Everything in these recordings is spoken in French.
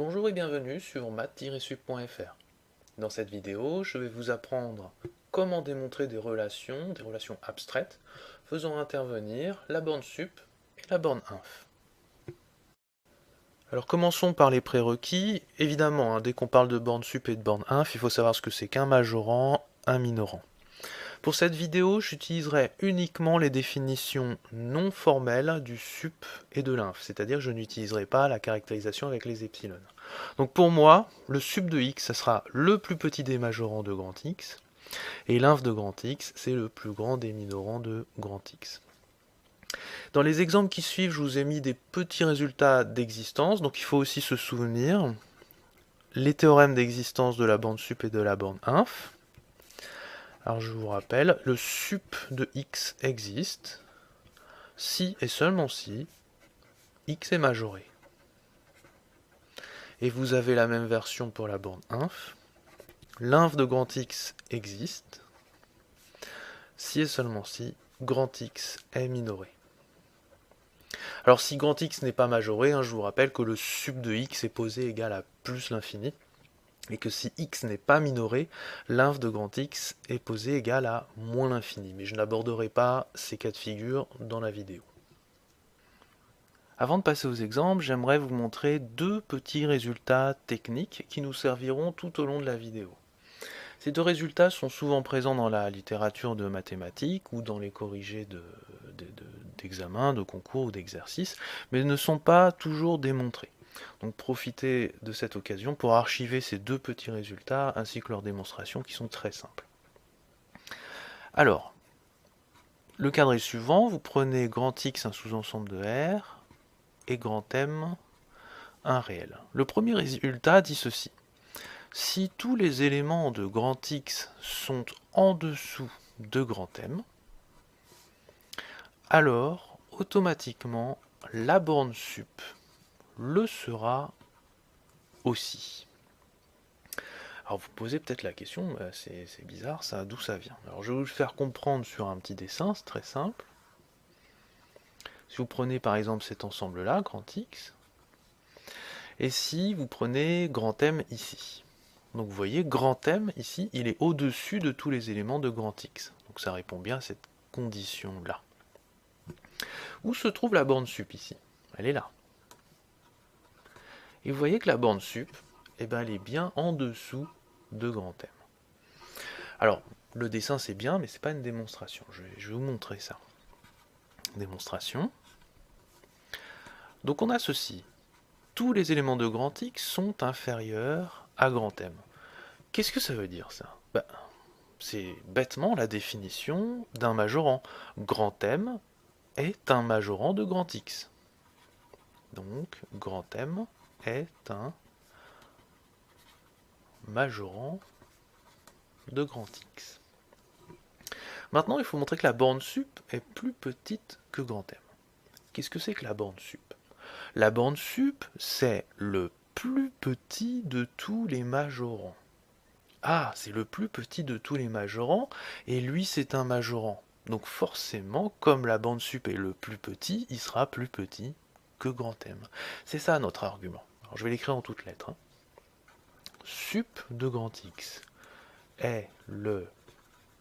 Bonjour et bienvenue sur math-sup.fr. Dans cette vidéo, je vais vous apprendre comment démontrer des relations abstraites, faisant intervenir la borne sup et la borne inf. Alors commençons par les prérequis. Évidemment, dès qu'on parle de borne sup et de borne inf, il faut savoir ce que c'est qu'un majorant, un minorant. Pour cette vidéo, j'utiliserai uniquement les définitions non formelles du sup et de l'inf, c'est-à-dire que je n'utiliserai pas la caractérisation avec les epsilon. Donc pour moi, le sup de x, ça sera le plus petit des majorants de grand X, et l'inf de grand X, c'est le plus grand des minorants de grand X. Dans les exemples qui suivent, je vous ai mis des petits résultats d'existence, donc il faut aussi se souvenir les théorèmes d'existence de la borne sup et de la borne inf. Alors je vous rappelle, le sup de x existe si et seulement si x est majoré. Et vous avez la même version pour la borne inf. L'inf de grand X existe si et seulement si grand X est minoré. Alors si grand X n'est pas majoré, je vous rappelle que le sup de x est posé égal à plus l'infini, et que si x n'est pas minoré, l'inf de grand X est posé égal à moins l'infini. Mais je n'aborderai pas ces cas de figure dans la vidéo. Avant de passer aux exemples, j'aimerais vous montrer deux petits résultats techniques qui nous serviront tout au long de la vidéo. Ces deux résultats sont souvent présents dans la littérature de mathématiques ou dans les corrigés d'examens, de concours ou d'exercices, mais ne sont pas toujours démontrés. Donc profitez de cette occasion pour archiver ces deux petits résultats ainsi que leurs démonstrations qui sont très simples. Alors, le cadre est suivant, vous prenez grand X un sous-ensemble de R et grand M un réel. Le premier résultat dit ceci. Si tous les éléments de grand X sont en dessous de grand M, alors automatiquement la borne sup le sera aussi. Alors vous posez peut-être la question, c'est bizarre ça, d'où ça vient? Alors je vais vous le faire comprendre sur un petit dessin, c'est très simple. Si vous prenez par exemple cet ensemble-là, grand X, et si vous prenez grand M ici. Donc vous voyez, grand M, ici, il est au-dessus de tous les éléments de grand X. Donc ça répond bien à cette condition-là. Où se trouve la borne sup ici? Elle est là. Et vous voyez que la borne sup, elle est bien en dessous de grand M. Alors, le dessin c'est bien, mais c'est pas une démonstration. Je vais vous montrer ça. Démonstration. Donc on a ceci. Tous les éléments de grand X sont inférieurs à grand M. Qu'est-ce que ça veut dire ça? C'est bêtement la définition d'un majorant. Grand M est un majorant de grand X. Donc, grand M est un majorant de grand X. Maintenant, il faut montrer que la borne sup est plus petite que grand M. Qu'est-ce que c'est que la borne sup? La borne sup, c'est le plus petit de tous les majorants. Ah, c'est le plus petit de tous les majorants, et lui c'est un majorant. Donc forcément, comme la borne sup est le plus petit, il sera plus petit que grand M. C'est ça notre argument. Alors je vais l'écrire en toutes lettres. Sup de grand X est le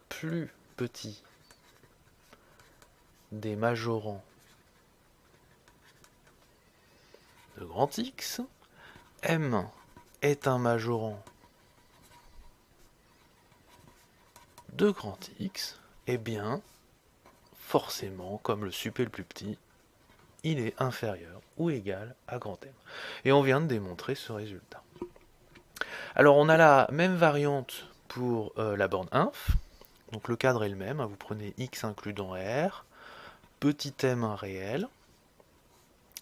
plus petit des majorants de grand X. M est un majorant de grand X. Eh bien, forcément, comme le sup est le plus petit, il est inférieur ou égal à grand M. Et on vient de démontrer ce résultat. Alors on a la même variante pour la borne inf. Donc le cadre est le même, vous prenez x inclus dans R, petit m un réel.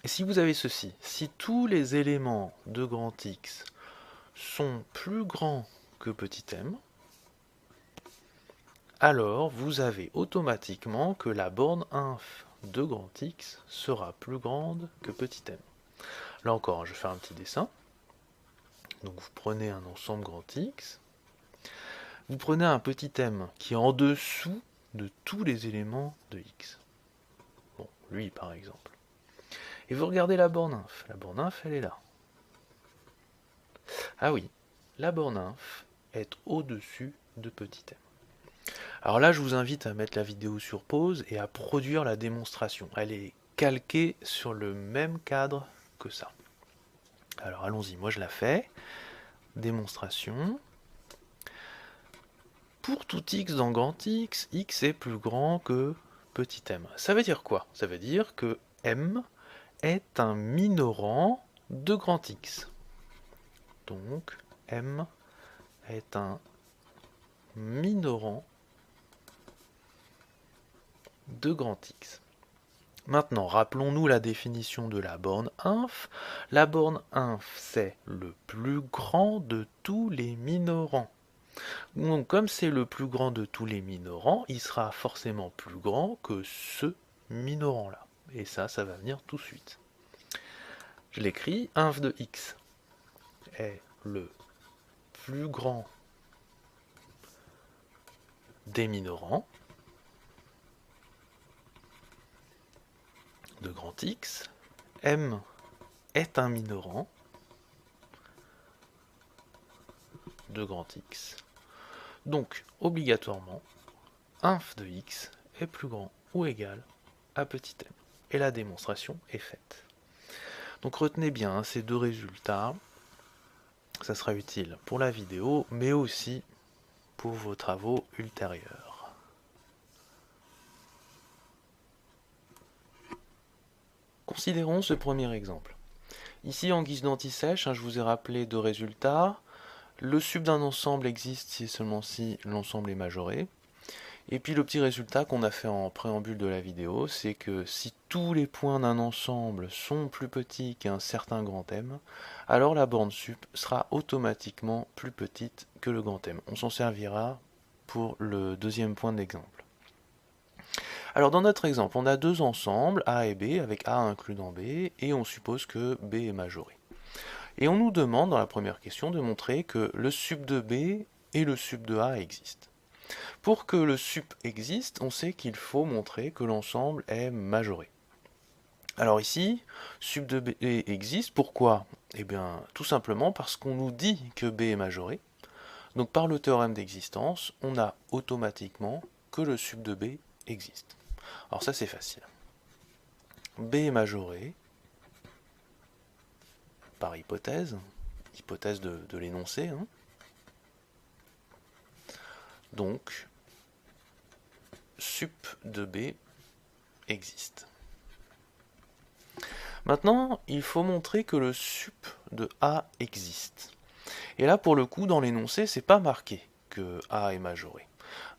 Et si vous avez ceci, si tous les éléments de grand X sont plus grands que petit m, alors vous avez automatiquement que la borne inf de grand X sera plus grande que petit m. Là encore, je vais faire un petit dessin. Donc vous prenez un ensemble grand X, vous prenez un petit m qui est en dessous de tous les éléments de X. Bon, lui par exemple. Et vous regardez la borne inf. La borne inf, elle est là. Ah oui, la borne inf est au-dessus de petit m. Alors là, je vous invite à mettre la vidéo sur pause et à produire la démonstration. Elle est calquée sur le même cadre que ça. Alors allons-y, moi je la fais. Démonstration. Pour tout x dans grand X, x est plus grand que petit m. Ça veut dire quoi? Ça veut dire que m est un minorant de grand X. Donc m est un minorant de grand X. Maintenant, rappelons-nous la définition de la borne inf. La borne inf, c'est le plus grand de tous les minorants. Donc, comme c'est le plus grand de tous les minorants, il sera forcément plus grand que ce minorant-là. Et ça va venir tout de suite. Je l'écris, inf de x est le plus grand des minorants de grand X. M est un minorant de grand X. Donc, obligatoirement, inf de x est plus grand ou égal à petit m. Et la démonstration est faite. Donc retenez bien ces deux résultats. Ça sera utile pour la vidéo, mais aussi pour vos travaux ultérieurs. Considérons ce premier exemple. Ici, en guise d'anti-sèche, je vous ai rappelé deux résultats. Le sub d'un ensemble existe si et seulement si l'ensemble est majoré. Et puis le petit résultat qu'on a fait en préambule de la vidéo, c'est que si tous les points d'un ensemble sont plus petits qu'un certain grand M, alors la borne sup sera automatiquement plus petite que le grand M. On s'en servira pour le deuxième point de l'exemple. Alors dans notre exemple, on a deux ensembles, A et B, avec A inclus dans B, et on suppose que B est majoré. Et on nous demande dans la première question de montrer que le sup de B et le sup de A existent. Pour que le sup existe, on sait qu'il faut montrer que l'ensemble est majoré. Alors ici, sup de B existe, pourquoi? Eh bien, tout simplement parce qu'on nous dit que B est majoré. Donc par le théorème d'existence, on a automatiquement que le sup de B existe. Alors ça c'est facile. B est majoré par hypothèse de l'énoncé. Donc, sup de B existe. Maintenant, il faut montrer que le sup de A existe. Et là, pour le coup, dans l'énoncé, c'est pas marqué que A est majoré.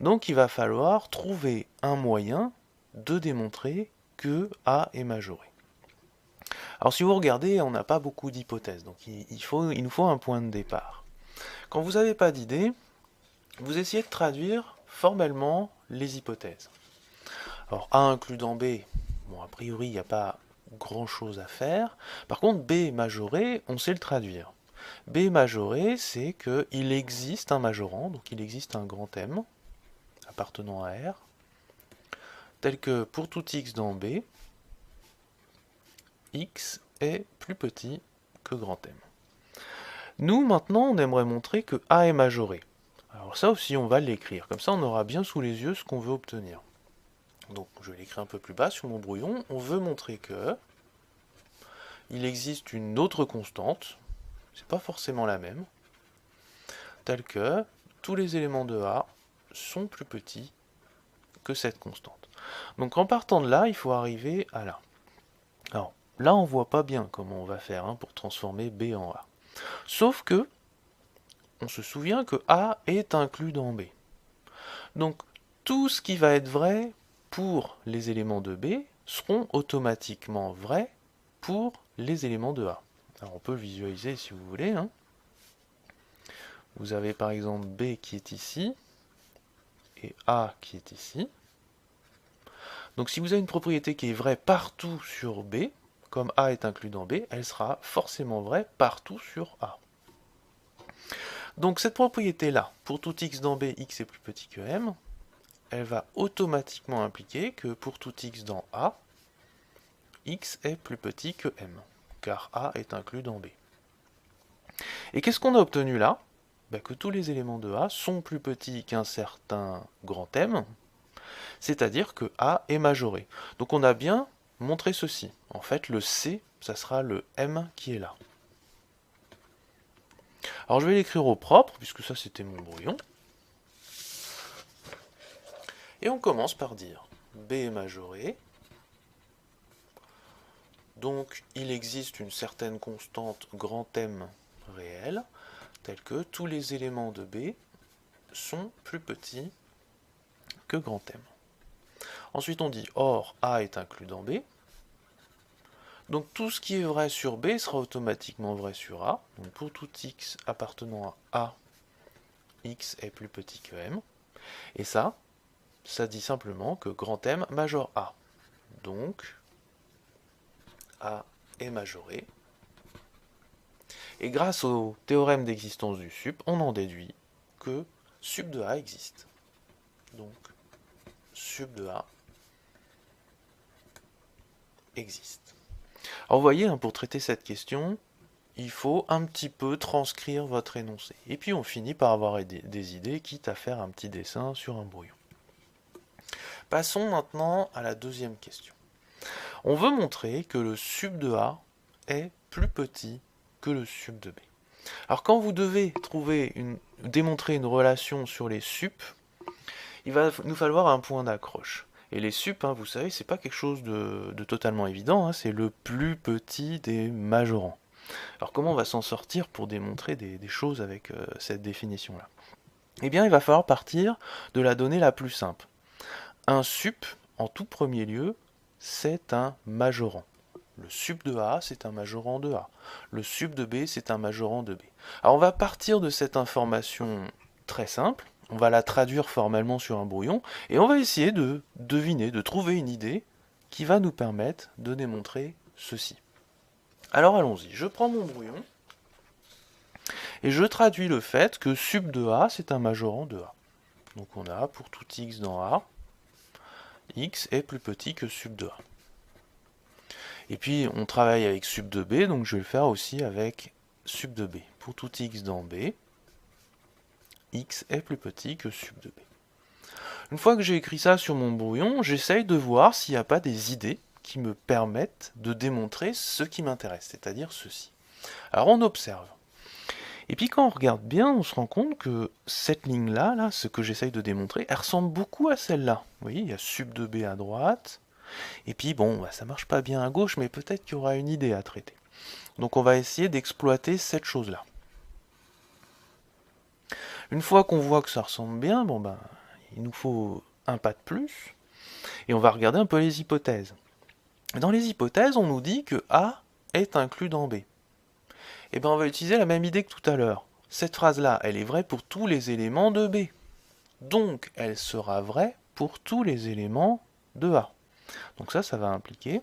Donc, il va falloir trouver un moyen de démontrer que A est majoré. Alors, si vous regardez, on n'a pas beaucoup d'hypothèses, donc il nous faut un point de départ. Quand vous n'avez pas d'idée, vous essayez de traduire formellement les hypothèses. Alors, A inclus dans B, bon, a priori, il n'y a pas grand-chose à faire. Par contre, B majoré, on sait le traduire. B majoré, c'est qu'il existe un majorant, donc il existe un grand M appartenant à R, tel que pour tout x dans B, x est plus petit que grand M. Nous, maintenant, on aimerait montrer que A est majoré. Alors ça aussi, on va l'écrire. Comme ça, on aura bien sous les yeux ce qu'on veut obtenir. Donc, je vais l'écrire un peu plus bas sur mon brouillon. On veut montrer que il existe une autre constante, c'est pas forcément la même, telle que tous les éléments de A sont plus petits que cette constante. Donc en partant de là, il faut arriver à là. Alors là, on voit pas bien comment on va faire pour transformer B en A. Sauf que, on se souvient que A est inclus dans B. Donc tout ce qui va être vrai pour les éléments de B seront automatiquement vrais pour les éléments de A. Alors on peut le visualiser si vous voulez. Vous avez par exemple B qui est ici, et A qui est ici. Donc si vous avez une propriété qui est vraie partout sur B, comme A est inclus dans B, elle sera forcément vraie partout sur A. Donc cette propriété-là, pour tout x dans B, x est plus petit que M, elle va automatiquement impliquer que pour tout x dans A, x est plus petit que M, car A est inclus dans B. Et qu'est-ce qu'on a obtenu là? Que tous les éléments de A sont plus petits qu'un certain grand M, c'est-à-dire que A est majoré. Donc on a bien montré ceci. En fait, le C, ça sera le M qui est là. Alors je vais l'écrire au propre, puisque ça c'était mon brouillon. Et on commence par dire B est majoré. Donc il existe une certaine constante grand M réelle, telle que tous les éléments de B sont plus petits que grand M. Ensuite on dit or A est inclus dans B. Donc tout ce qui est vrai sur B sera automatiquement vrai sur A. Donc pour tout x appartenant à A, x est plus petit que M. Et ça dit simplement que grand M majore A. Donc A est majoré. Et grâce au théorème d'existence du sup, on en déduit que sup de A existe. Donc sup de A existe. Alors vous voyez, pour traiter cette question, il faut un petit peu transcrire votre énoncé. Et puis on finit par avoir des idées, quitte à faire un petit dessin sur un brouillon. Passons maintenant à la deuxième question. On veut montrer que le sup de A est plus petit que le sup de B. Alors quand vous devez démontrer une relation sur les sup, il va nous falloir un point d'accroche. Et les sup, vous savez, c'est pas quelque chose de totalement évident, c'est le plus petit des majorants. Alors comment on va s'en sortir pour démontrer des choses avec cette définition-là? Eh bien, il va falloir partir de la donnée la plus simple. Un sup, en tout premier lieu, c'est un majorant. Le sup de A, c'est un majorant de A. Le sup de B, c'est un majorant de B. Alors on va partir de cette information très simple, on va la traduire formellement sur un brouillon, et on va essayer de deviner, de trouver une idée qui va nous permettre de démontrer ceci. Alors allons-y, je prends mon brouillon, et je traduis le fait que sup de A, c'est un majorant de A. Donc on a, pour tout x dans A, x est plus petit que sup de A. Et puis on travaille avec sup de B, donc je vais le faire aussi avec sup de B. Pour tout x dans B, x est plus petit que sup de B. Une fois que j'ai écrit ça sur mon brouillon, j'essaye de voir s'il n'y a pas des idées qui me permettent de démontrer ce qui m'intéresse, c'est-à-dire ceci. Alors on observe. Et puis quand on regarde bien, on se rend compte que cette ligne-là, ce que j'essaye de démontrer, elle ressemble beaucoup à celle-là. Vous voyez, il y a sup de B à droite, et puis bon, ça marche pas bien à gauche, mais peut-être qu'il y aura une idée à traiter. Donc on va essayer d'exploiter cette chose-là. Une fois qu'on voit que ça ressemble bien, il nous faut un pas de plus, et on va regarder un peu les hypothèses. Dans les hypothèses, on nous dit que A est inclus dans B. Et bien on va utiliser la même idée que tout à l'heure. Cette phrase-là, elle est vraie pour tous les éléments de B. Donc elle sera vraie pour tous les éléments de A. Donc ça va impliquer,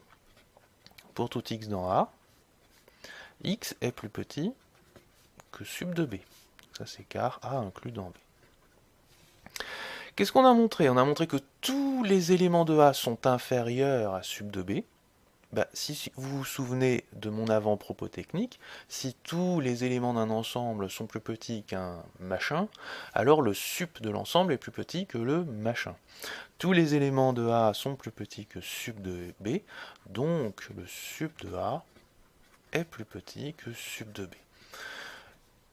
pour tout x dans A, x est plus petit que sup de B. Ça c'est car A inclus dans B. Qu'est-ce qu'on a montré? On a montré que tous les éléments de A sont inférieurs à sup de B. Si vous vous souvenez de mon avant-propos technique, si tous les éléments d'un ensemble sont plus petits qu'un machin, alors le sup de l'ensemble est plus petit que le machin. Tous les éléments de A sont plus petits que sup de B, donc le sup de A est plus petit que sup de B.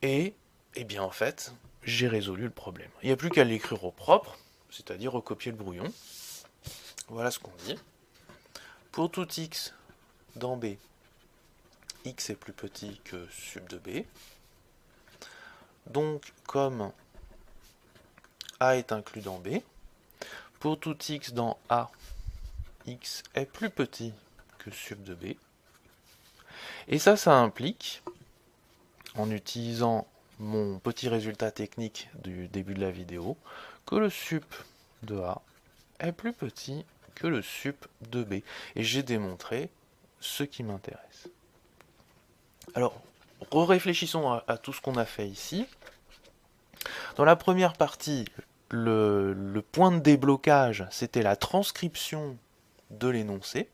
Et, en fait, j'ai résolu le problème. Il n'y a plus qu'à l'écrire au propre, c'est-à-dire recopier le brouillon. Voilà ce qu'on dit. Pour tout x dans B, x est plus petit que sup de B. Donc, comme A est inclus dans B, pour tout x dans A, x est plus petit que sup de B. Et ça implique, en utilisant mon petit résultat technique du début de la vidéo, que le sup de A est plus petit que le sup de B. Et j'ai démontré ce qui m'intéresse. Alors, réfléchissons à tout ce qu'on a fait ici. Dans la première partie, le point de déblocage, c'était la transcription de l'énoncé.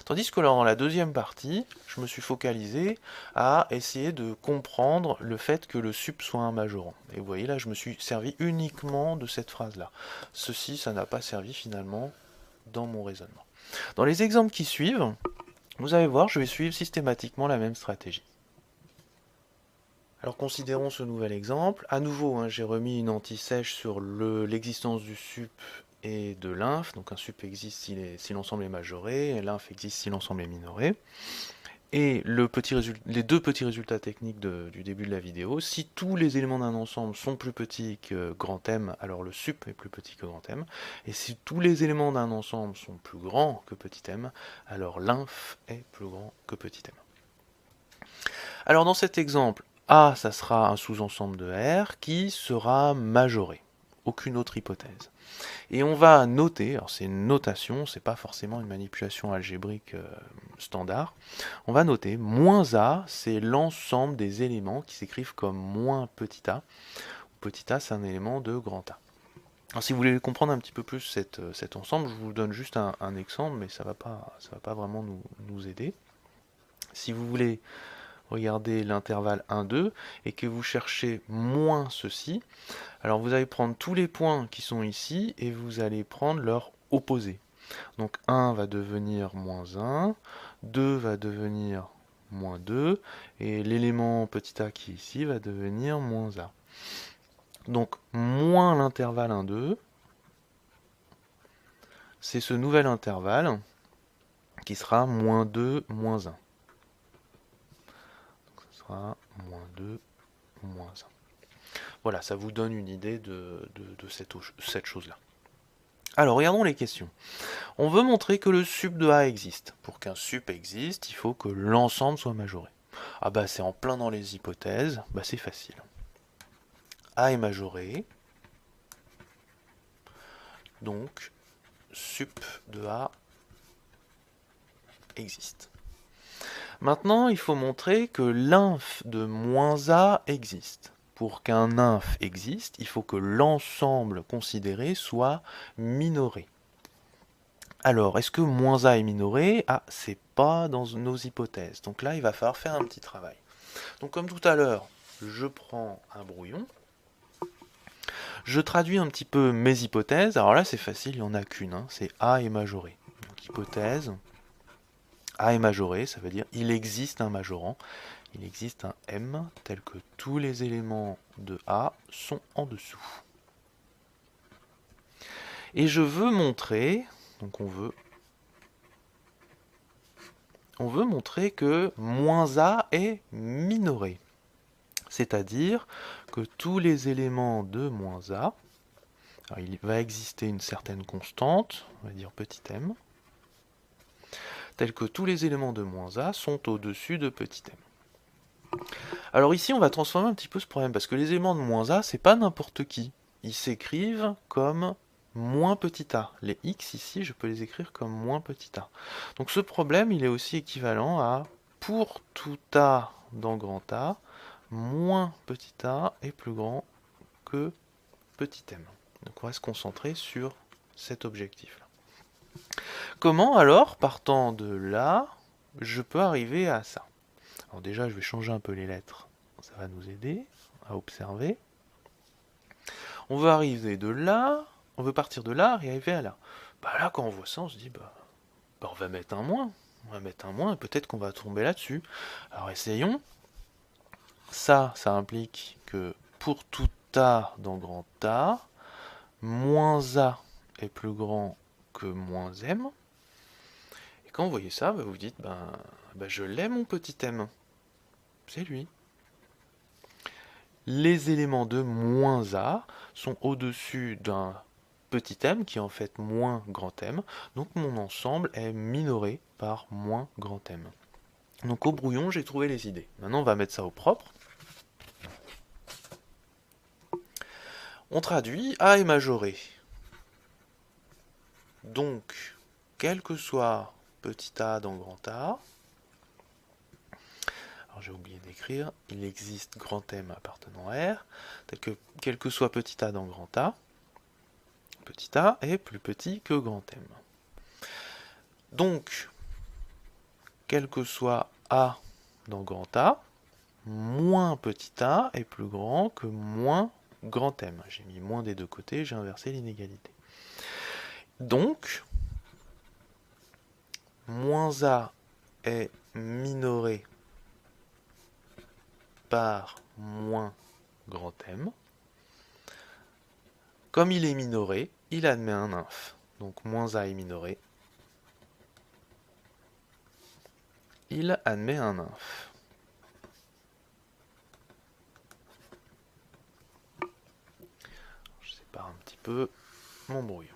Tandis que dans la deuxième partie, je me suis focalisé à essayer de comprendre le fait que le sup soit un majorant. Et vous voyez là, je me suis servi uniquement de cette phrase-là. Ceci, ça n'a pas servi finalement dans mon raisonnement. Dans les exemples qui suivent, vous allez voir, je vais suivre systématiquement la même stratégie. Alors considérons ce nouvel exemple. À nouveau, hein, j'ai remis une anti-sèche sur l'existence du sup et de l'inf. Donc un sup existe si l'ensemble est majoré, et l'inf existe si l'ensemble est minoré. Et les deux petits résultats techniques du début de la vidéo, si tous les éléments d'un ensemble sont plus petits que grand M, alors le sup est plus petit que grand M. Et si tous les éléments d'un ensemble sont plus grands que petit m, alors l'inf est plus grand que petit m. Alors dans cet exemple, A, ça sera un sous-ensemble de R qui sera majoré. Aucune autre hypothèse. Et on va noter, alors c'est une notation, c'est pas forcément une manipulation algébrique standard, on va noter moins A, c'est l'ensemble des éléments qui s'écrivent comme moins petit a. Petit a, c'est un élément de grand A. Alors si vous voulez comprendre un petit peu plus cet ensemble, je vous donne juste un exemple, mais ça va pas vraiment nous aider. Si vous voulez regarder l'intervalle 1, 2, et que vous cherchez moins ceci, alors vous allez prendre tous les points qui sont ici, et vous allez prendre leur opposé. Donc 1 va devenir moins 1, 2 va devenir moins 2, et l'élément petit a qui est ici va devenir moins a. Donc moins l'intervalle 1, 2, c'est ce nouvel intervalle qui sera moins 2, moins 1. Moins 2, moins 1. Voilà, ça vous donne une idée de cette chose-là. Alors, regardons les questions. On veut montrer que le sup de A existe. Pour qu'un sup existe, il faut que l'ensemble soit majoré. Ah bah c'est en plein dans les hypothèses, bah c'est facile. A est majoré, donc sup de A existe. Maintenant, il faut montrer que l'inf de moins A existe. Pour qu'un inf existe, il faut que l'ensemble considéré soit minoré. Alors, est-ce que moins A est minoré? Ah, c'est pas dans nos hypothèses. Donc là, il va falloir faire un petit travail. Donc comme tout à l'heure, je prends un brouillon. Je traduis un petit peu mes hypothèses. Alors là, c'est facile, il n'y en a qu'une. Hein, c'est A est majoré. Donc hypothèse, A est majoré, ça veut dire il existe un majorant. Il existe un M tel que tous les éléments de A sont en dessous. Et je veux montrer, donc on veut montrer que moins A est minoré. C'est-à-dire que tous les éléments de moins A, alors il va exister une certaine constante, on va dire petit m, telle que tous les éléments de moins A sont au-dessus de petit m. Alors ici, on va transformer un petit peu ce problème, parce que les éléments de moins A, c'est pas n'importe qui. Ils s'écrivent comme moins petit a. Les x ici, je peux les écrire comme moins petit a. Donc ce problème, il est aussi équivalent à pour tout a dans grand A, moins petit a est plus grand que petit m. Donc on va se concentrer sur cet objectif-là. Comment alors, partant de là, je peux arriver à ça? Alors déjà, je vais changer un peu les lettres. Ça va nous aider à observer. On veut arriver de là, on veut partir de là et arriver à là. Bah là, quand on voit ça, on se dit, on va mettre un moins. On va mettre un moins et peut-être qu'on va tomber là-dessus. Alors essayons. Ça implique que pour tout A dans grand A, moins A est plus grand que moins M. Et quand vous voyez ça, vous vous dites, je l'ai mon petit m. C'est lui. Les éléments de moins A sont au-dessus d'un petit m qui est en fait moins grand M. Donc mon ensemble est minoré par moins grand M. Donc au brouillon, j'ai trouvé les idées. Maintenant, on va mettre ça au propre. On traduit, A est majoré. Donc, quel que soit petit a dans grand A, alors j'ai oublié d'écrire, il existe grand M appartenant à R, tel que quel que soit petit a dans grand A est plus petit que grand M. Donc, quel que soit A dans grand A, moins petit a est plus grand que moins grand M. J'ai mis moins des deux côtés, j'ai inversé l'inégalité. Donc, moins a est minoré par moins grand M. Comme il est minoré, il admet un inf. Donc moins a est minoré. Il admet un inf. Je sépare un petit peu mon brouillon.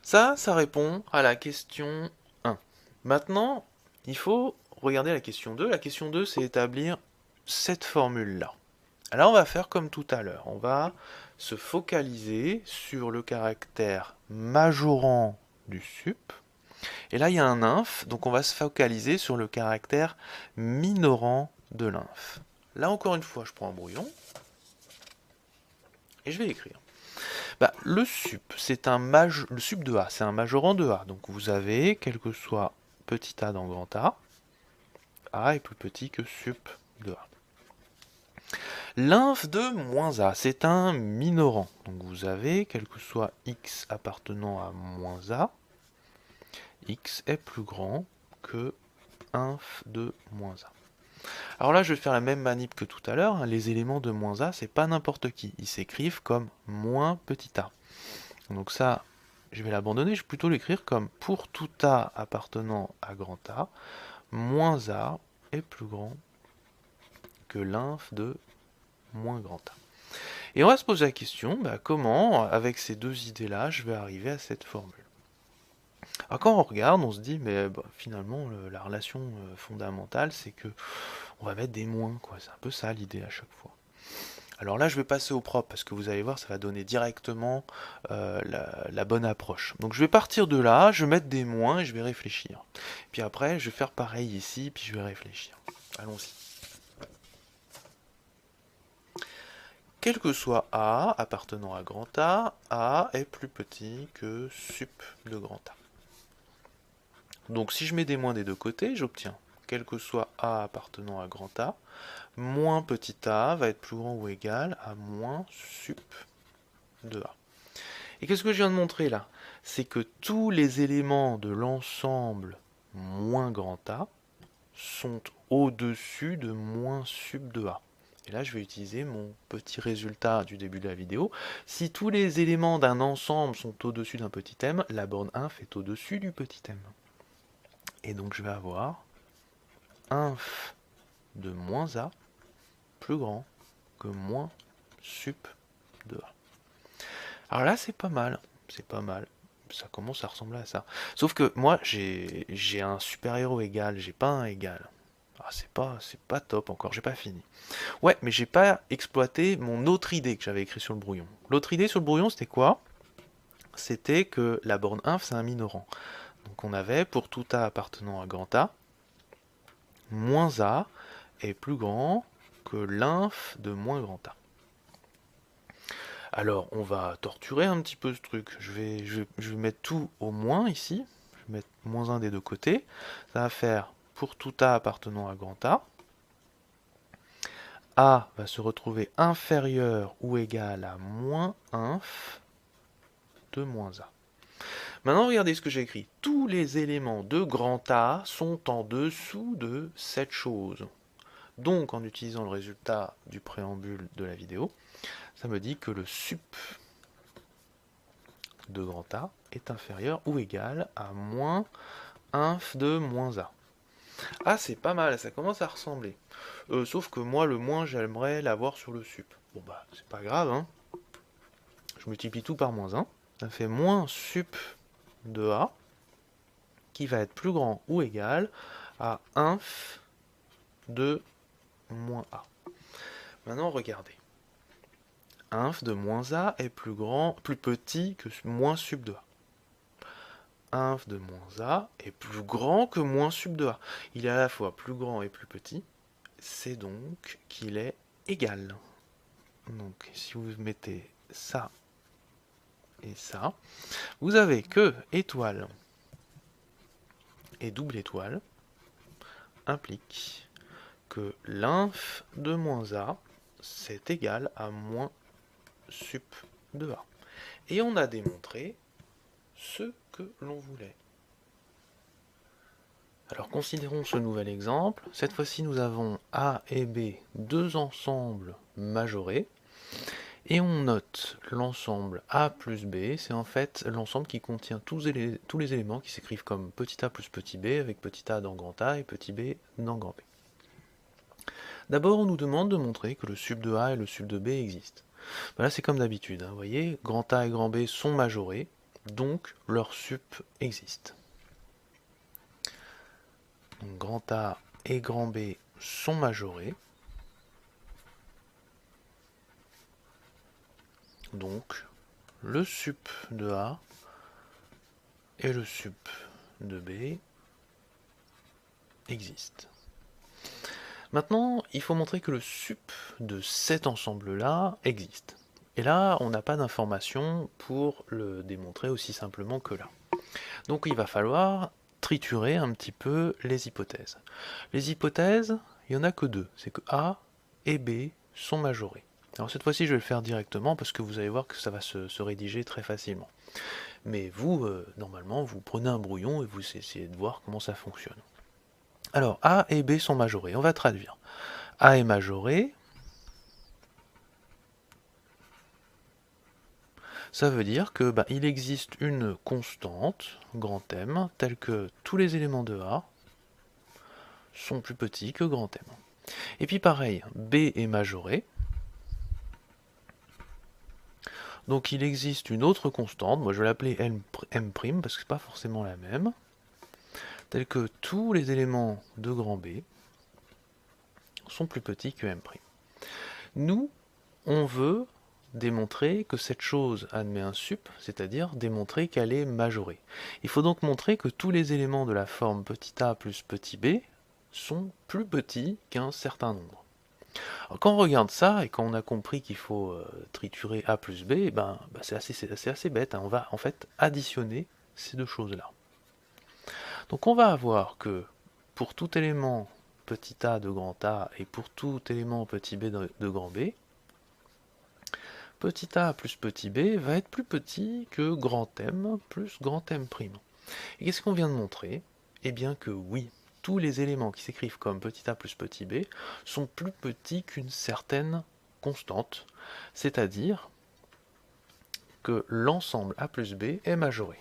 Ça répond à la question 1. Maintenant, il faut regarder la question 2. La question 2, c'est établir cette formule-là. Alors, on va faire comme tout à l'heure. On va se focaliser sur le caractère majorant du sup. Et là, il y a un inf, donc on va se focaliser sur le caractère minorant de l'inf. Là, encore une fois, je prends un brouillon et je vais écrire. Le sup, le sup de A, c'est un majorant de A. Donc vous avez, quel que soit petit a dans grand A est plus petit que sup de A. L'inf de moins A, c'est un minorant. Donc vous avez, quel que soit x appartenant à moins A, x est plus grand que inf de moins A. Alors là, je vais faire la même manip que tout à l'heure. Les éléments de moins A, c'est pas n'importe qui. Ils s'écrivent comme moins petit a. Donc ça, je vais l'abandonner. Je vais plutôt l'écrire comme pour tout a appartenant à grand A, moins a est plus grand que l'inf de moins grand A. Et on va se poser la question, comment, avec ces deux idées-là, je vais arriver à cette formule. Alors quand on regarde, on se dit, mais finalement, la relation fondamentale, c'est que on va mettre des moins, quoi. C'est un peu ça l'idée à chaque fois. Alors là, je vais passer au propre, parce que vous allez voir, ça va donner directement la bonne approche. Donc je vais partir de là, je vais mettre des moins et je vais réfléchir. Puis après, je vais faire pareil ici, puis je vais réfléchir. Allons-y. Quel que soit A appartenant à grand A est plus petit que sup de grand A. Donc si je mets des moins des deux côtés, j'obtiens, quel que soit A appartenant à grand A, moins petit a va être plus grand ou égal à moins sup de A. Et qu'est-ce que je viens de montrer là? C'est que tous les éléments de l'ensemble moins grand A sont au-dessus de moins sup de A. Et là, je vais utiliser mon petit résultat du début de la vidéo. Si tous les éléments d'un ensemble sont au-dessus d'un petit m, la borne inf est au-dessus du petit m. Et donc, je vais avoir inf de moins a plus grand que moins sup de A. Alors là, c'est pas mal. C'est pas mal. Ça commence à ressembler à ça. Sauf que moi, j'ai un super-héros égal, j'ai pas un égal. Ah, c'est pas top encore, j'ai pas fini. Ouais, mais j'ai pas exploité mon autre idée que j'avais écrit sur le brouillon. L'autre idée sur le brouillon, c'était quoi? C'était que la borne inf, c'est un minorant. Donc on avait, pour tout A appartenant à grand A, moins A est plus grand que l'inf de moins grand A. Alors, on va torturer un petit peu ce truc. Je vais mettre tout au moins ici. Je vais mettre moins 1 des deux côtés. Ça va faire pour tout A appartenant à grand A va se retrouver inférieur ou égal à moins inf de moins A. Maintenant, regardez ce que j'ai écrit. Tous les éléments de grand A sont en dessous de cette chose. Donc, en utilisant le résultat du préambule de la vidéo, ça me dit que le sup de grand A est inférieur ou égal à moins inf de moins A. Ah, c'est pas mal, ça commence à ressembler. Sauf que moi, le moins, j'aimerais l'avoir sur le sup. Bon c'est pas grave, hein. Je multiplie tout par moins 1. Ça fait moins sup de A, qui va être plus grand ou égal à inf de moins A. Maintenant, regardez. Inf de moins A est plus petit que moins sup de A. Inf de moins A est plus grand que moins sup de A. Il est à la fois plus grand et plus petit. C'est donc qu'il est égal. Donc, si vous mettez ça et ça, vous avez que étoile et double étoile implique que l'inf de moins a, c'est égal à moins sup de a. Et on a démontré ce que l'on voulait. Alors considérons ce nouvel exemple. Cette fois-ci, nous avons A et B, deux ensembles majorés. Et on note l'ensemble A plus B, c'est en fait l'ensemble qui contient tous les éléments qui s'écrivent comme petit a plus petit b, avec petit a dans grand A et petit b dans grand B. D'abord, on nous demande de montrer que le sub de A et le sub de B existent. Ben là, c'est comme d'habitude, hein, vous voyez, grand A et grand B sont majorés, donc leur sup existe. Donc, grand A et grand B sont majorés. Donc, le sup de A et le sup de B existent. Maintenant, il faut montrer que le sup de cet ensemble-là existe. Et là, on n'a pas d'information pour le démontrer aussi simplement que là. Donc il va falloir triturer un petit peu les hypothèses. Les hypothèses, il n'y en a que deux. C'est que A et B sont majorés. Alors cette fois-ci, je vais le faire directement parce que vous allez voir que ça va se rédiger très facilement. Mais vous, normalement, vous prenez un brouillon et vous essayez de voir comment ça fonctionne. Alors, A et B sont majorés. On va traduire. A est majoré. Ça veut dire que il existe une constante, grand M, telle que tous les éléments de A sont plus petits que grand M. Et puis pareil, B est majoré. Donc il existe une autre constante, moi je vais l'appeler M' parce que c'est pas forcément la même, telle que tous les éléments de grand B sont plus petits que M'. Nous, on veut démontrer que cette chose admet un sup, c'est-à-dire démontrer qu'elle est majorée. Il faut donc montrer que tous les éléments de la forme petit a plus petit b sont plus petits qu'un certain nombre. Alors, quand on regarde ça, et quand on a compris qu'il faut triturer a plus b, c'est assez bête, hein. On va en fait additionner ces deux choses-là. Donc on va avoir que pour tout élément petit a de grand A et pour tout élément petit b de grand B, petit a plus petit b va être plus petit que grand M plus grand M'. Et qu'est-ce qu'on vient de montrer? Eh bien que oui, tous les éléments qui s'écrivent comme petit a plus petit b sont plus petits qu'une certaine constante, c'est-à-dire que l'ensemble a plus b est majoré.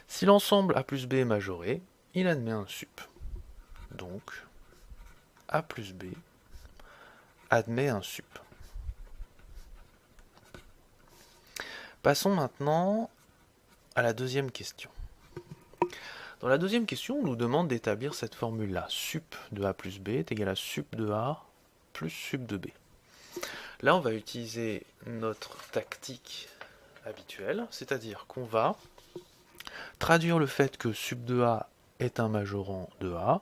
Si l'ensemble a plus b est majoré, il admet un sup. Donc, a plus b admet un sup. Passons maintenant à la deuxième question. Dans la deuxième question, on nous demande d'établir cette formule-là. Sup de a plus b est égal à sup de a plus sup de b. Là, on va utiliser notre tactique habituelle, c'est-à-dire qu'on va traduire le fait que sup de a est un majorant de a,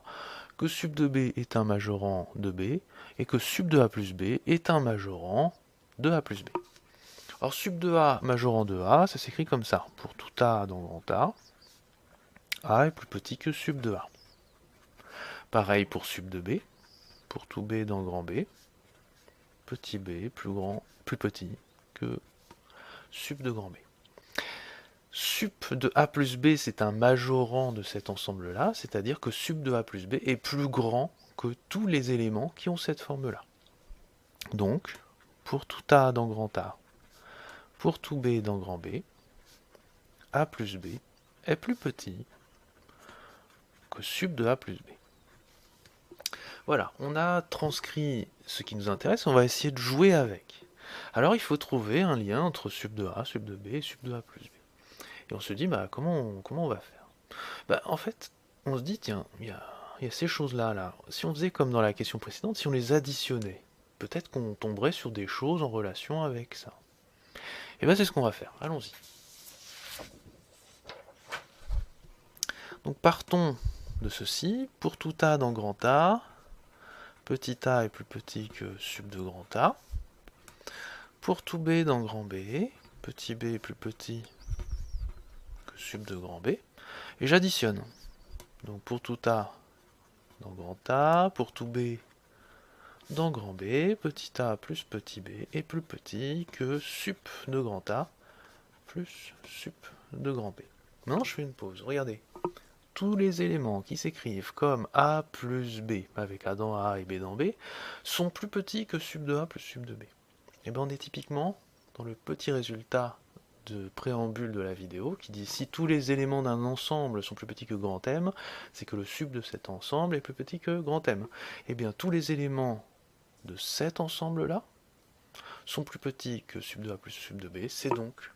que sup de b est un majorant de b, et que sup de a plus b est un majorant de a plus b. Alors sup de a majorant de a, ça s'écrit comme ça. Pour tout a dans grand A est plus petit que sup de a. Pareil pour sup de b, pour tout b dans grand B, petit b plus petit que sup de grand B. Sup de a plus b, c'est un majorant de cet ensemble-là, c'est-à-dire que sup de a plus b est plus grand que tous les éléments qui ont cette forme-là. Donc, pour tout a dans grand A, pour tout b dans grand B, a plus b est plus petit que sup de a plus b. Voilà, on a transcrit ce qui nous intéresse, on va essayer de jouer avec. Alors il faut trouver un lien entre sup de a, sup de b et sup de a plus b. Et on se dit, comment on va faire? En fait, on se dit, tiens, il y a ces choses-là, là. Si on faisait comme dans la question précédente, si on les additionnait, peut-être qu'on tomberait sur des choses en relation avec ça. Et bien c'est ce qu'on va faire, allons-y. Donc partons de ceci, pour tout a dans grand A, petit a est plus petit que sup de grand A. Pour tout b dans grand B, petit b est plus petit que sup de grand B. Et j'additionne. Donc pour tout A dans grand A, pour tout B dans grand B, petit a plus petit b est plus petit que sup de grand A plus sup de grand B. Maintenant je fais une pause, regardez. Tous les éléments qui s'écrivent comme A plus B, avec A dans A et B dans B, sont plus petits que sup de A plus sup de B. Et bien on est typiquement dans le petit résultat de préambule de la vidéo qui dit si tous les éléments d'un ensemble sont plus petits que grand M, c'est que le sup de cet ensemble est plus petit que grand M. Et bien tous les éléments de cet ensemble-là sont plus petits que sup de A plus sup de B, c'est donc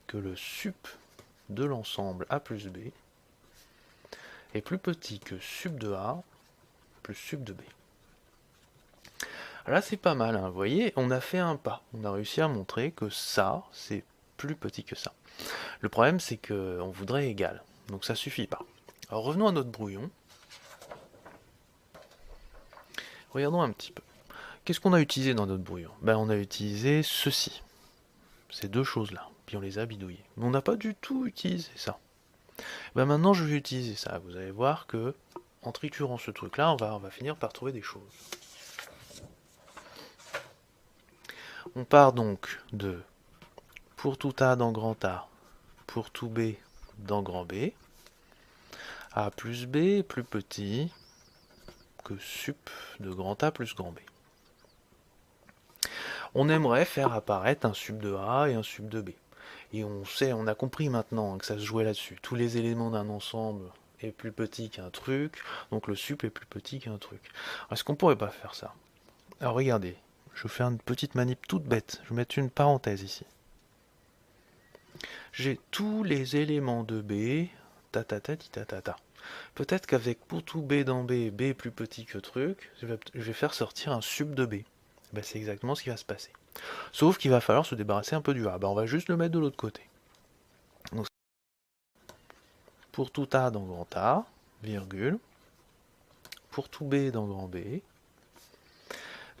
que le sup de l'ensemble A plus B est plus petit que sup de A plus sup de B. Alors là c'est pas mal, hein, vous voyez, on a fait un pas, on a réussi à montrer que ça, c'est plus petit que ça. Le problème c'est qu'on voudrait égal, donc ça suffit pas. Alors revenons à notre brouillon. Regardons un petit peu. Qu'est-ce qu'on a utilisé dans notre brouillon? Ben, on a utilisé ceci, ces deux choses-là, puis on les a bidouillées. Mais on n'a pas du tout utilisé ça. Ben maintenant je vais utiliser ça, vous allez voir que en triturant ce truc-là, on va finir par trouver des choses. On part donc de pour tout A dans grand A, pour tout B dans grand B, A plus B est plus petit que sup de grand A plus grand B. On aimerait faire apparaître un sup de A et un sup de B. Et on a compris maintenant que ça se jouait là-dessus. Tous les éléments d'un ensemble est plus petit qu'un truc, donc le sup est plus petit qu'un truc. Est-ce qu'on pourrait pas faire ça? Alors regardez, je fais une petite manip toute bête, je vais mettre une parenthèse ici. J'ai tous les éléments de B, ta. Peut-être qu'avec pour tout B dans B, B est plus petit que truc, je vais faire sortir un sup de B. Ben, c'est exactement ce qui va se passer. Sauf qu'il va falloir se débarrasser un peu du A. Ben, on va juste le mettre de l'autre côté. Donc, pour tout A dans grand A, virgule, pour tout B dans grand B,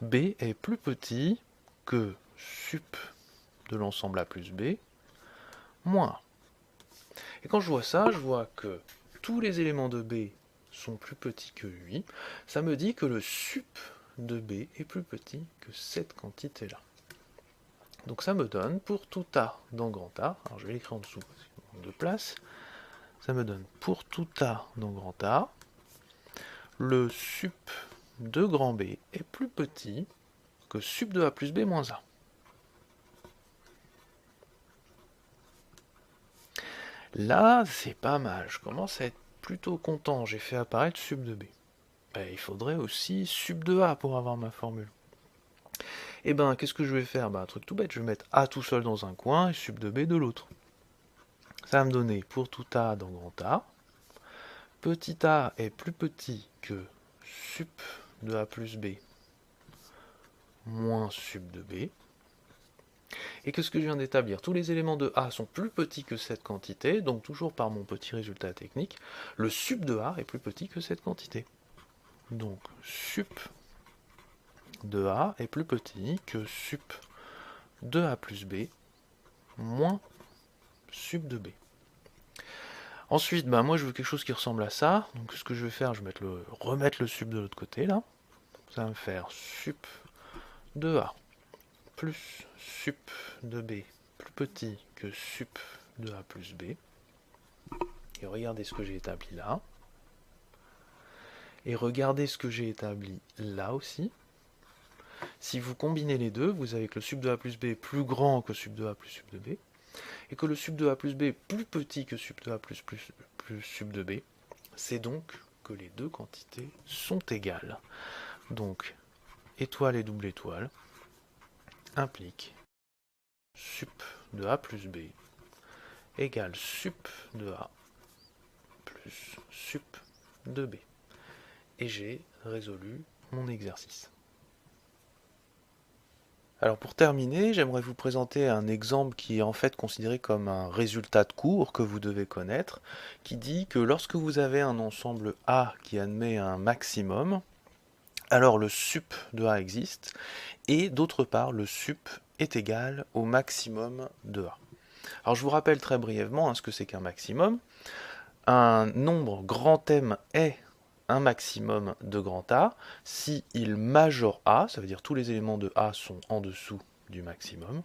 B est plus petit que sup de l'ensemble A plus B, moins A. Et quand je vois ça, je vois que tous les éléments de B sont plus petits que 8. Ça me dit que le sup de B est plus petit que cette quantité-là. Donc ça me donne, pour tout A dans grand A, alors je vais l'écrire en dessous, parce qu'il manque de place, ça me donne pour tout A dans grand A, le sup de grand B est plus petit que sup de A plus B moins A. Là, c'est pas mal, je commence à être plutôt content, j'ai fait apparaître sup de B. Ben, il faudrait aussi sup de A pour avoir ma formule. Et ben, qu'est-ce que je vais faire? Ben, un truc tout bête, je vais mettre A tout seul dans un coin et sup de B de l'autre. Ça va me donner pour tout A dans grand A, petit a est plus petit que sup de A plus B moins sup de B. Et qu'est-ce que je viens d'établir? Tous les éléments de A sont plus petits que cette quantité, donc toujours par mon petit résultat technique, le sup de A est plus petit que cette quantité. Donc sup de A est plus petit que sup de A plus B moins sup de B. Ensuite, ben moi je veux quelque chose qui ressemble à ça, donc ce que je vais faire, je vais remettre le sup de l'autre côté là. Ça va me faire sup de A plus sup de B plus petit que sup de A plus B. Et regardez ce que j'ai établi là. Et regardez ce que j'ai établi là aussi. Si vous combinez les deux, vous avez que le sup de A plus B est plus grand que sup de A plus sup de B, et que le sup de A plus B est plus petit que sup de A plus sup de B. C'est donc que les deux quantités sont égales. Donc, étoile et double étoile implique sup de A plus B égale sup de A plus sup de B. Et j'ai résolu mon exercice. Alors pour terminer, j'aimerais vous présenter un exemple qui est en fait considéré comme un résultat de cours que vous devez connaître, qui dit que lorsque vous avez un ensemble A qui admet un maximum, alors le sup de A existe, et d'autre part, le sup est égal au maximum de A. Alors je vous rappelle très brièvement ce que c'est qu'un maximum. un nombre grand M est un maximum de grand A si il majore A, ça veut dire tous les éléments de A sont en dessous du maximum,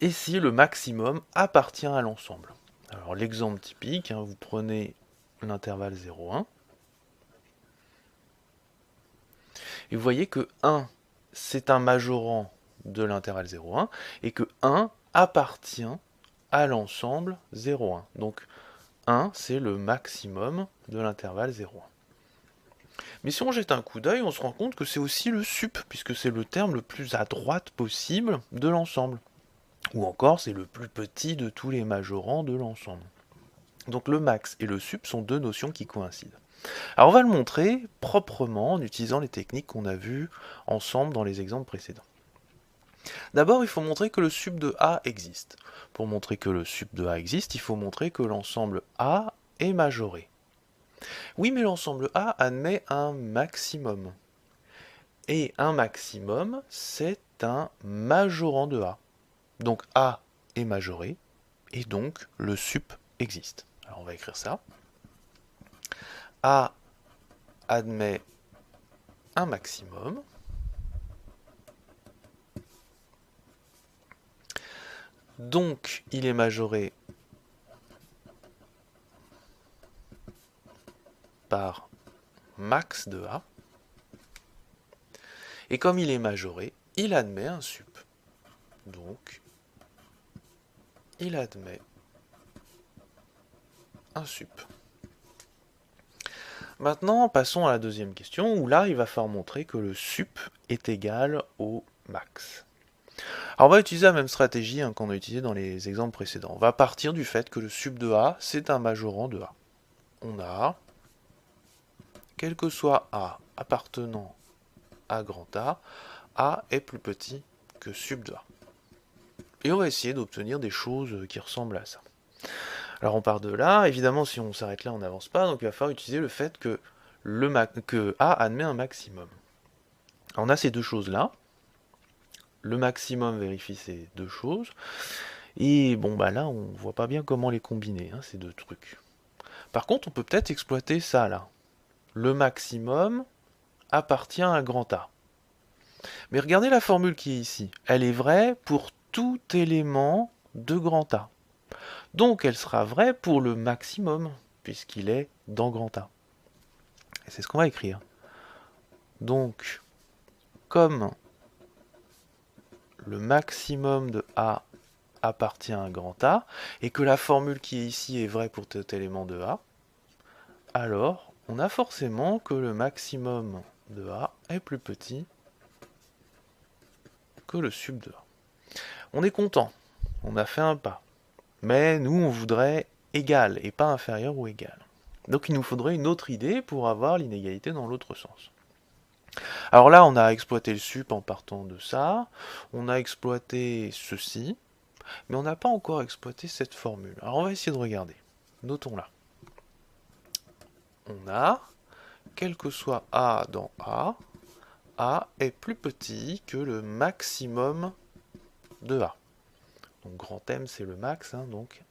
et si le maximum appartient à l'ensemble. Alors l'exemple typique, hein, vous prenez l'intervalle 0,1, et vous voyez que 1, c'est un majorant de l'intervalle 0,1, et que 1 appartient à l'ensemble 0,1. Donc 1, c'est le maximum de l'intervalle 0,1. Mais si on jette un coup d'œil, on se rend compte que c'est aussi le sup, puisque c'est le terme le plus à droite possible de l'ensemble. Ou encore, c'est le plus petit de tous les majorants de l'ensemble. Donc le max et le sup sont deux notions qui coïncident. Alors on va le montrer proprement en utilisant les techniques qu'on a vues ensemble dans les exemples précédents. D'abord, il faut montrer que le sup de A existe. Pour montrer que le sup de A existe, il faut montrer que l'ensemble A est majoré. Oui, mais l'ensemble A admet un maximum. Et un maximum, c'est un majorant de A. Donc A est majoré, et donc le sup existe. Alors on va écrire ça. A admet un maximum. Donc il est majoré par max de A. Et comme il est majoré, il admet un sup. Donc il admet un sup. Maintenant, passons à la deuxième question, où là, il va falloir montrer que le sup est égal au max. Alors, on va utiliser la même stratégie hein, qu'on a utilisée dans les exemples précédents. On va partir du fait que le sup de A, c'est un majorant de A. On a, quel que soit A appartenant à grand A est plus petit que sup de A. Et on va essayer d'obtenir des choses qui ressemblent à ça. Alors on part de là, évidemment si on s'arrête là on n'avance pas, donc il va falloir utiliser le fait que, que A admet un maximum. Alors on a ces deux choses là, le maximum vérifie ces deux choses, et bon bah là on voit pas bien comment les combiner, hein, ces deux trucs. Par contre on peut peut-être exploiter ça là, le maximum appartient à grand A. Mais regardez la formule qui est ici, elle est vraie pour tout élément de grand A. Donc elle sera vraie pour le maximum, puisqu'il est dans grand A. Et c'est ce qu'on va écrire. Donc, comme le maximum de A appartient à grand A, et que la formule qui est ici est vraie pour tout élément de A, alors on a forcément que le maximum de A est plus petit que le sup de A. On est content, on a fait un pas. Mais nous, on voudrait égal, et pas inférieur ou égal. Donc il nous faudrait une autre idée pour avoir l'inégalité dans l'autre sens. Alors là, on a exploité le sup en partant de ça, on a exploité ceci, mais on n'a pas encore exploité cette formule. Alors on va essayer de regarder. Notons-la. On a, quel que soit A dans A est plus petit que le maximum de A. Donc grand M c'est le max, hein, donc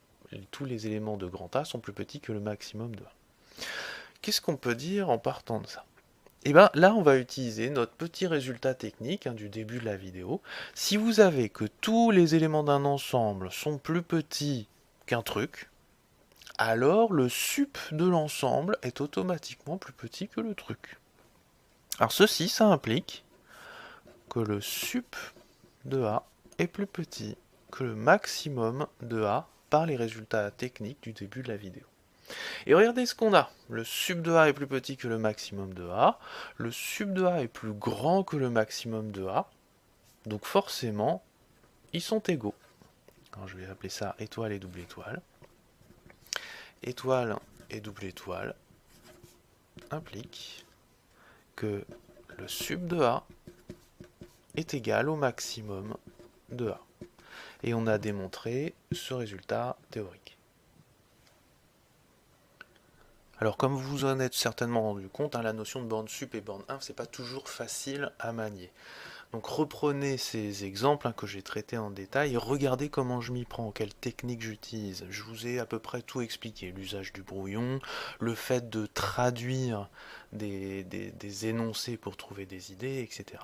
tous les éléments de grand A sont plus petits que le maximum de A. Qu'est-ce qu'on peut dire en partant de ça? Et bien là, on va utiliser notre petit résultat technique hein, du début de la vidéo. Si vous avez que tous les éléments d'un ensemble sont plus petits qu'un truc, alors le sup de l'ensemble est automatiquement plus petit que le truc. Alors ceci, ça implique que le sup de A est plus petit que le maximum de A par les résultats techniques du début de la vidéo. Et regardez ce qu'on a. Le sup de A est plus petit que le maximum de A. Le sup de A est plus grand que le maximum de A. Donc forcément, ils sont égaux. Alors je vais appeler ça étoile et double étoile. Étoile et double étoile implique que le sup de A est égal au maximum de A. Et on a démontré ce résultat théorique. Alors comme vous vous en êtes certainement rendu compte, hein, la notion de borne sup et borne inf, c'est pas toujours facile à manier. Donc reprenez ces exemples que j'ai traités en détail et regardez comment je m'y prends, quelle technique j'utilise. Je vous ai à peu près tout expliqué, l'usage du brouillon, le fait de traduire des énoncés pour trouver des idées, etc.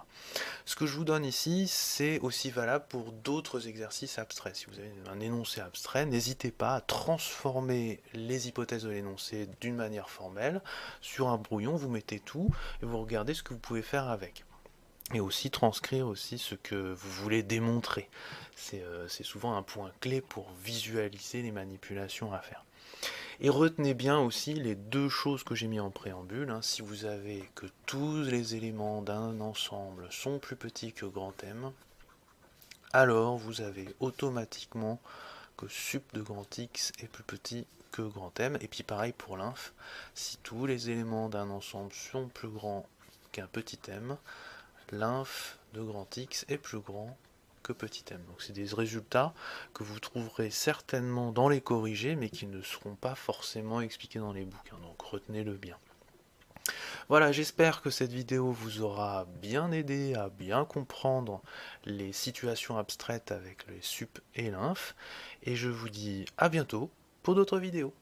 Ce que je vous donne ici, c'est aussi valable pour d'autres exercices abstraits. Si vous avez un énoncé abstrait, n'hésitez pas à transformer les hypothèses de l'énoncé d'une manière formelle. Sur un brouillon, vous mettez tout et vous regardez ce que vous pouvez faire avec. Et aussi transcrire aussi ce que vous voulez démontrer. C'est souvent un point clé pour visualiser les manipulations à faire. Et retenez bien aussi les deux choses que j'ai mis en préambule. Si vous avez que tous les éléments d'un ensemble sont plus petits que grand M, alors vous avez automatiquement que sup de grand X est plus petit que grand M. Et puis pareil pour l'inf, si tous les éléments d'un ensemble sont plus grands qu'un petit m, l'inf de grand X est plus grand que petit m. Donc c'est des résultats que vous trouverez certainement dans les corrigés, mais qui ne seront pas forcément expliqués dans les bouquins. Donc retenez-le bien. Voilà, j'espère que cette vidéo vous aura bien aidé à bien comprendre les situations abstraites avec les sup et l'inf. Et je vous dis à bientôt pour d'autres vidéos.